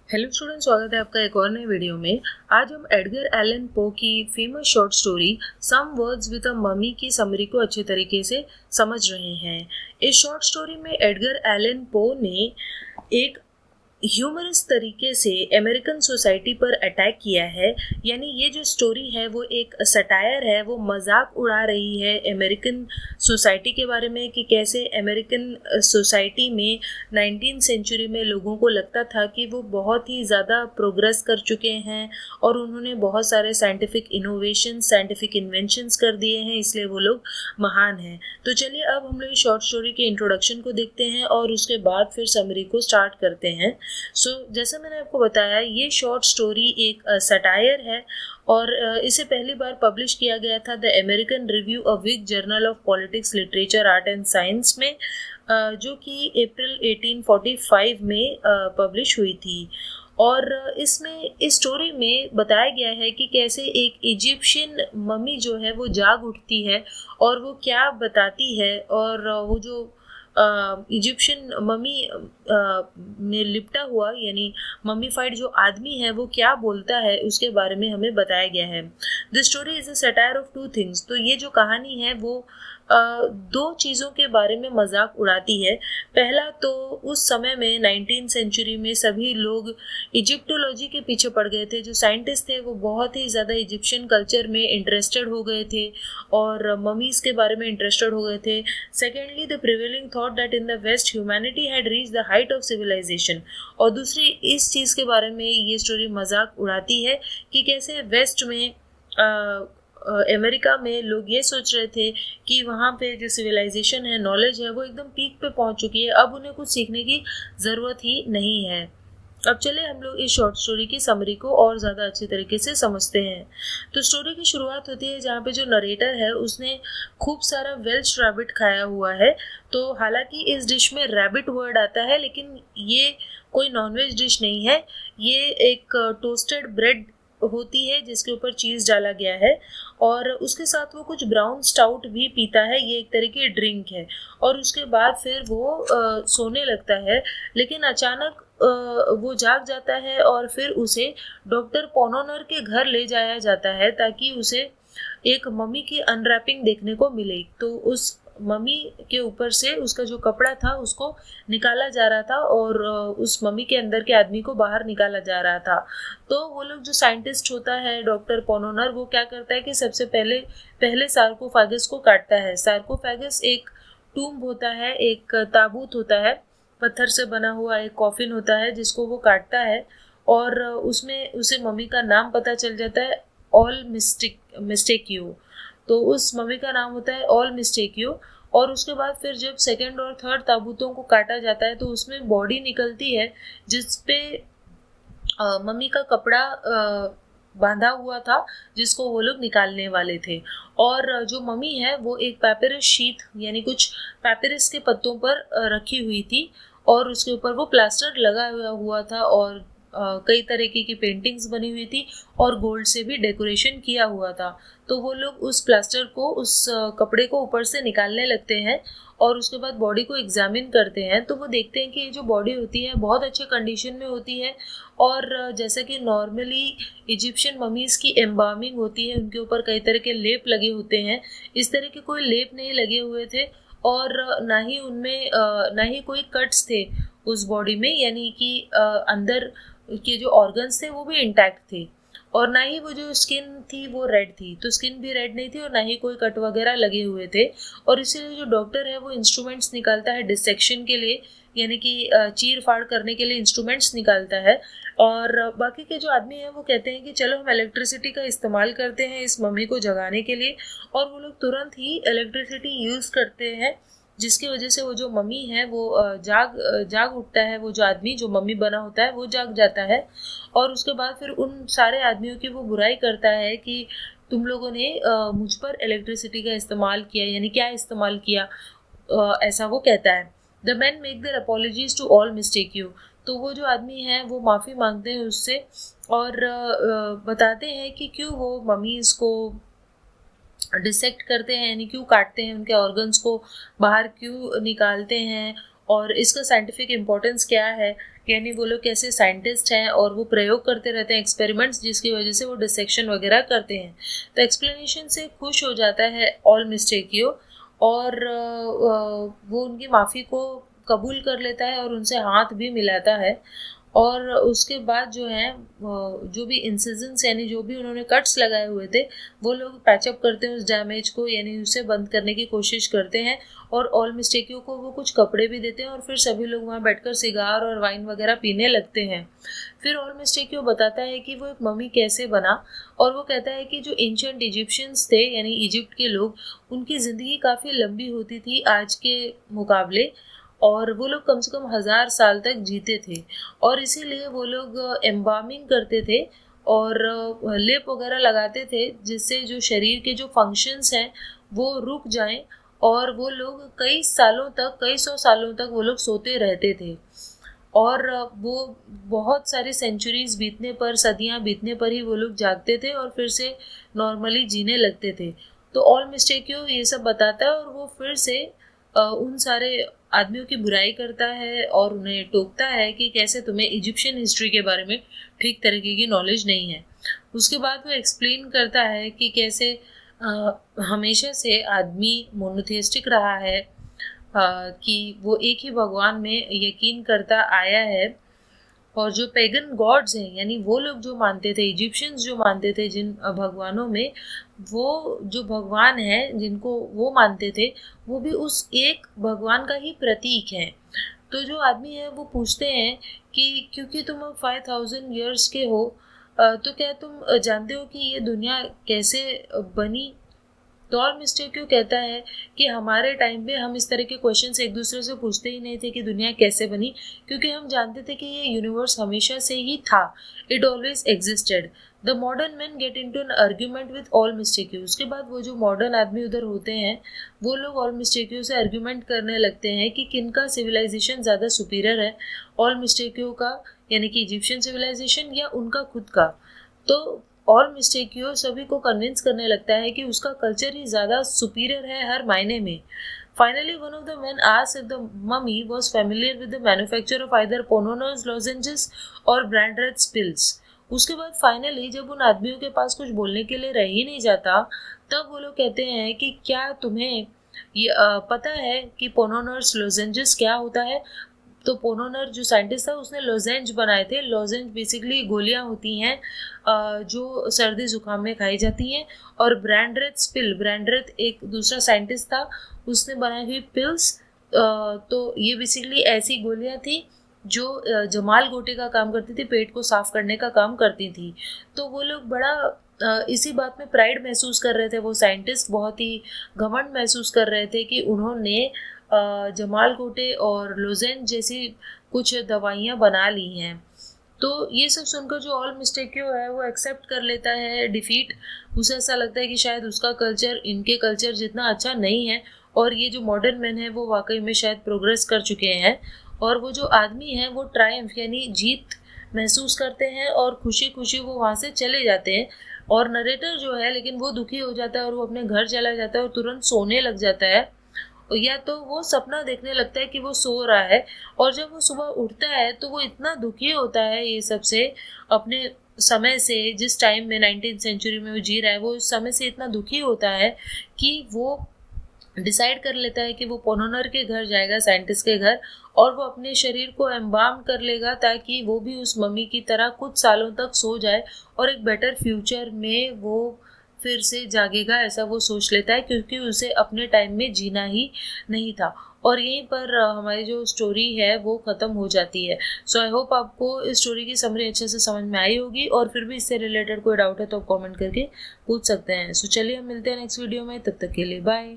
Hello student, स्वागत है आपका एक और नए वीडियो में। आज हम एडगर एलन पो की famous short story some words with a mummy की समरी को अच्छे तरीके से समझ रहे हैं। इस शॉर्ट स्टोरी में एडगर एलन पो ने एक ह्यूमरस तरीके से अमेरिकन सोसाइटी पर अटैक किया है। यानी ये जो स्टोरी है वो एक सटायर है, वो मजाक उड़ा रही है अमेरिकन सोसाइटी के बारे में कि कैसे अमेरिकन सोसाइटी में 19th सेंचुरी में लोगों को लगता था कि वो बहुत ही ज़्यादा प्रोग्रेस कर चुके हैं और उन्होंने बहुत सारे साइंटिफिक इनोवेशन, साइंटिफिक इन्वेंशंस कर दिए हैं, इसलिए वो लोग महान हैं। तो चलिए अब हम लोग शॉर्ट स्टोरी के इंट्रोडक्शन को देखते हैं और उसके बाद फिर समरी को स्टार्ट करते हैं। जैसे मैंने आपको बताया, ये शॉर्ट स्टोरी एक सटायर है और इसे पहली बार पब्लिश किया गया था the American review a week journal of politics, literature, art and science में, जो कि अप्रैल 1845 में पब्लिश हुई थी। और इसमें इस स्टोरी में बताया गया है कि कैसे एक इजिप्शियन मम्मी जो है वो जाग उठती है और वो क्या बताती है, और वो जो इजिप्शियन मम्मी में लिपटा हुआ यानी मम्मीफाइड जो आदमी है वो क्या बोलता है उसके बारे में हमें बताया गया है। The story is a satire of two things. तो ये जो कहानी है वो दो चीज़ों के बारे में मजाक उड़ाती है। पहला तो उस समय में 19th सेंचुरी में सभी लोग इजिप्टोलॉजी के पीछे पड़ गए थे। जो साइंटिस्ट थे वो बहुत ही ज़्यादा इजिप्शियन कल्चर में इंटरेस्टेड हो गए थे और ममीज़ के बारे में इंटरेस्टेड हो गए थे। Secondly, the prevailing thought that in the west humanity had reach the height of civilisation. और दूसरी इस चीज़ के बारे में ये स्टोरी मजाक उड़ाती है कि कैसे वेस्ट में अमेरिका में लोग ये सोच रहे थे कि वहाँ पे जो सिविलाइजेशन है, नॉलेज है, वो एकदम पीक पे पहुँच चुकी है, अब उन्हें कुछ सीखने की ज़रूरत ही नहीं है। अब चले हम लोग इस शॉर्ट स्टोरी की समरी को और ज़्यादा अच्छे तरीके से समझते हैं। तो स्टोरी की शुरुआत होती है जहाँ पे जो नरेटर है उसने खूब सारा वेल्श रैबिट खाया हुआ है। तो हालांकि इस डिश में रैबिट वर्ड आता है, लेकिन ये कोई नॉनवेज डिश नहीं है। ये एक टोस्टेड ब्रेड होती है जिसके ऊपर चीज़ डाला गया है और उसके साथ वो कुछ ब्राउन स्टाउट भी पीता है। ये एक तरह की ड्रिंक है और उसके बाद फिर वो सोने लगता है। लेकिन अचानक वो जाग जाता है और फिर उसे डॉक्टर पोनोनर के घर ले जाया जाता है ताकि उसे एक मम्मी की अनरैपिंग देखने को मिले। तो उस मम्मी के ऊपर से उसका जो कपड़ा था उसको निकाला जा रहा था और उस मम्मी के अंदर के आदमी को बाहर निकाला जा रहा था। तो वो लोग जो साइंटिस्ट होता है डॉक्टर पोनोनर, वो क्या करता है कि सबसे पहले सार्कोफागस को काटता है। सार्कोफागस एक टूम्ब होता है, एक ताबूत होता है, पत्थर से बना हुआ एक कॉफिन होता है जिसको वो काटता है और उसमें उसे मम्मी का नाम पता चल जाता है, ऑल मिस्टेक्यू। तो उस मम्मी का नाम होता है ऑल मिस्टेक्यू। और उसके बाद फिर जब सेकंड और थर्ड ताबूतों को काटा जाता है तो उसमें बॉडी निकलती है जिसपे मम्मी का कपड़ा बांधा हुआ था जिसको वो लोग निकालने वाले थे। और जो मम्मी है वो एक पैपिरस शीट यानी कुछ पैपिरस के पत्तों पर रखी हुई थी और उसके ऊपर वो प्लास्टर लगा हुआ था और कई तरीके की पेंटिंग्स बनी हुई थी और गोल्ड से भी डेकोरेशन किया हुआ था। तो वो लोग उस प्लास्टर को, उस कपड़े को ऊपर से निकालने लगते हैं और उसके बाद बॉडी को एग्जामिन करते हैं। तो वो देखते हैं कि ये जो बॉडी होती है बहुत अच्छे कंडीशन में होती है और जैसा कि नॉर्मली इजिप्शियन ममीज़ की एम्बार्मिंग होती है, उनके ऊपर कई तरह के लेप लगे होते हैं, इस तरह के कोई लेप नहीं लगे हुए थे और ना ही कोई कट्स थे उस बॉडी में, यानी कि अंदर के जो ऑर्गन्स थे वो भी इंटैक्ट थे और ना ही वो जो स्किन थी वो रेड थी। तो स्किन भी रेड नहीं थी और ना ही कोई कट वगैरह लगे हुए थे। और इसीलिए जो डॉक्टर है वो इंस्ट्रूमेंट्स निकालता है डिसेक्शन के लिए, यानी कि चीर फाड़ करने के लिए इंस्ट्रूमेंट्स निकालता है। और बाकी के जो आदमी हैं वो कहते हैं कि चलो हम इलेक्ट्रिसिटी का इस्तेमाल करते हैं इस मम्मी को जगाने के लिए, और वो लोग तुरंत ही इलेक्ट्रिसिटी यूज़ करते हैं जिसकी वजह से वो जो मम्मी है वो जाग उठता है। वो जो आदमी जो मम्मी बना होता है वो जाग जाता है और उसके बाद फिर उन सारे आदमियों की वो बुराई करता है कि तुम लोगों ने मुझ पर इलेक्ट्रिसिटी का इस्तेमाल किया, यानी क्या इस्तेमाल किया, ऐसा वो कहता है। The man make their apologies to all mistake you. तो वो जो आदमी है वो माफ़ी मांगते हैं उससे और बताते हैं कि क्यों वो मम्मी इसको डिसेक्ट करते हैं, यानी क्यों काटते हैं, उनके ऑर्गन्स को बाहर क्यों निकालते हैं और इसका साइंटिफिक इम्पोर्टेंस क्या है। यानी वो लोग कैसे साइंटिस्ट हैं और वो प्रयोग करते रहते हैं एक्सपेरिमेंट्स, जिसकी वजह से वो डिसेक्शन वगैरह करते हैं। तो एक्सप्लेनेशन से खुश हो जाता है ऑल मिस्टेकियो और वो उनकी माफ़ी को कबूल कर लेता है और उनसे हाथ भी मिलाता है। और उसके बाद जो है जो भी इंसिजन्स यानी जो भी उन्होंने कट्स लगाए हुए थे वो लोग पैचअप करते हैं उस डैमेज को, यानी उसे बंद करने की कोशिश करते हैं। और ऑल मिस्टेकियों को वो कुछ कपड़े भी देते हैं और फिर सभी लोग वहाँ बैठकर सिगार और वाइन वगैरह पीने लगते हैं। फिर ऑल मिस्टेकियो बताता है कि वो एक मम्मी कैसे बना, और वो कहता है कि जो एंशिएंट इजिप्शियंस थे यानी इजिप्ट के लोग, उनकी ज़िंदगी काफ़ी लंबी होती थी आज के मुकाबले, और वो लोग कम से कम 1000 साल तक जीते थे। और इसीलिए वो लोग एम्बामिंग करते थे और लेप वगैरह लगाते थे, जिससे जो शरीर के जो फंक्शंस हैं वो रुक जाएं, और वो लोग कई सालों तक, कई 100 सालों तक वो लोग सोते रहते थे। और वो बहुत सारी सेंचुरीज बीतने पर, सदियां बीतने पर ही वो लोग जागते थे और फिर से नॉर्मली जीने लगते थे। तो ऑल मिस्टेकियो ये सब बताता है और वो फिर से उन सारे आदमियों की बुराई करता है और उन्हें टोकता है कि कैसे तुम्हें इजिप्शियन हिस्ट्री के बारे में ठीक तरीके की नॉलेज नहीं है। उसके बाद वो एक्सप्लेन करता है कि कैसे हमेशा से आदमी मोनोथिस्टिक रहा है, कि वो एक ही भगवान में यकीन करता आया है, और जो पेगन गॉड्स हैं यानी वो लोग जो मानते थे, इजिप्शियंस जो मानते थे जिन भगवानों में, वो जो भगवान है जिनको वो मानते थे वो भी उस एक भगवान का ही प्रतीक है। तो जो आदमी है वो पूछते हैं कि क्योंकि तुम 5000 ईयर्स के हो तो क्या तुम जानते हो कि ये दुनिया कैसे बनी? तो ऑल मिस्टेकियो कहता है कि हमारे टाइम पे हम इस तरह के क्वेश्चंस एक दूसरे से पूछते ही नहीं थे कि दुनिया कैसे बनी, क्योंकि हम जानते थे कि ये यूनिवर्स हमेशा से ही था, it always existed. The modern man get into an argument with all मिस्टेकियो। उसके बाद वो जो मॉडर्न आदमी उधर होते हैं वो लोग ऑल मिस्टेकियो से आर्ग्यूमेंट करने लगते हैं कि किनका सिविलाइजेशन ज़्यादा सुपीरियर है, ऑल मिस्टेकियो का यानी कि इजिप्शियन सिविलाइजेशन या उनका खुद का। तो ऑल मिस्टेकियो सभी को कन्विंस करने लगता है कि उसका कल्चर ही ज़्यादा सुपीरियर है हर मायने में। Finally, one of the men asked if the mummy was familiar with the manufacture of either Pononor's lozenges or Brandreth's pills. उसके बाद फाइनली जब उन आदमियों के पास कुछ बोलने के लिए रह ही नहीं जाता, तब वो लोग कहते हैं कि क्या तुम्हें ये पता है कि पोनोनर्स लोजेंजेस क्या होता है? तो पोनोनर जो साइंटिस्ट था उसने लोजेंज बनाए थे। लोजेंज बेसिकली गोलियां होती हैं जो सर्दी जुकाम में खाई जाती हैं। और ब्रैंडरेथ पिल, ब्रैंडरेथ एक दूसरा साइंटिस्ट था, उसने बनाई हुई पिल्स। तो ये बेसिकली ऐसी गोलियां थी जो जमाल गोटे का काम करती थी, पेट को साफ करने का काम करती थी। तो वो लोग बड़ा इसी बात में प्राइड महसूस कर रहे थे, वो साइंटिस्ट बहुत ही घमंड महसूस कर रहे थे कि उन्होंने जमाल गोटे और लोजेंज जैसी कुछ दवाइयाँ बना ली हैं। तो ये सब सुनकर जो ऑल मिस्टेकियो है वो एक्सेप्ट कर लेता है डिफीट। उसे ऐसा लगता है कि शायद उसका कल्चर इनके कल्चर जितना अच्छा नहीं है, और ये जो मॉडर्न मैन है वो वाकई में शायद प्रोग्रेस कर चुके हैं। और वो जो आदमी है वो ट्रायम्फ यानी जीत महसूस करते हैं और खुशी खुशी वो वहाँ से चले जाते हैं। और नरेटर जो है लेकिन वो दुखी हो जाता है और वो अपने घर चला जाता है और तुरंत सोने लग जाता है, या तो वो सपना देखने लगता है कि वो सो रहा है। और जब वो सुबह उठता है तो वो इतना दुखी होता है ये सब से, अपने समय से, जिस टाइम में 19th सेंचुरी में वो जी रहा है, वो उस समय से इतना दुखी होता है कि वो डिसाइड कर लेता है कि वो पोनोनर के घर जाएगा, साइंटिस्ट के घर, और वो अपने शरीर को एम्बाम कर लेगा ताकि वो भी उस मम्मी की तरह कुछ सालों तक सो जाए और एक बेटर फ्यूचर में वो फिर से जागेगा, ऐसा वो सोच लेता है, क्योंकि उसे अपने टाइम में जीना ही नहीं था। और यहीं पर हमारी जो स्टोरी है वो ख़त्म हो जाती है। सो आई होप आपको इस स्टोरी की समरी अच्छे से समझ में आई होगी, और फिर भी इससे रिलेटेड कोई डाउट है तो आप कमेंट करके पूछ सकते हैं। सो चलिए हम मिलते हैं नेक्स्ट वीडियो में, तब तक के लिए बाय।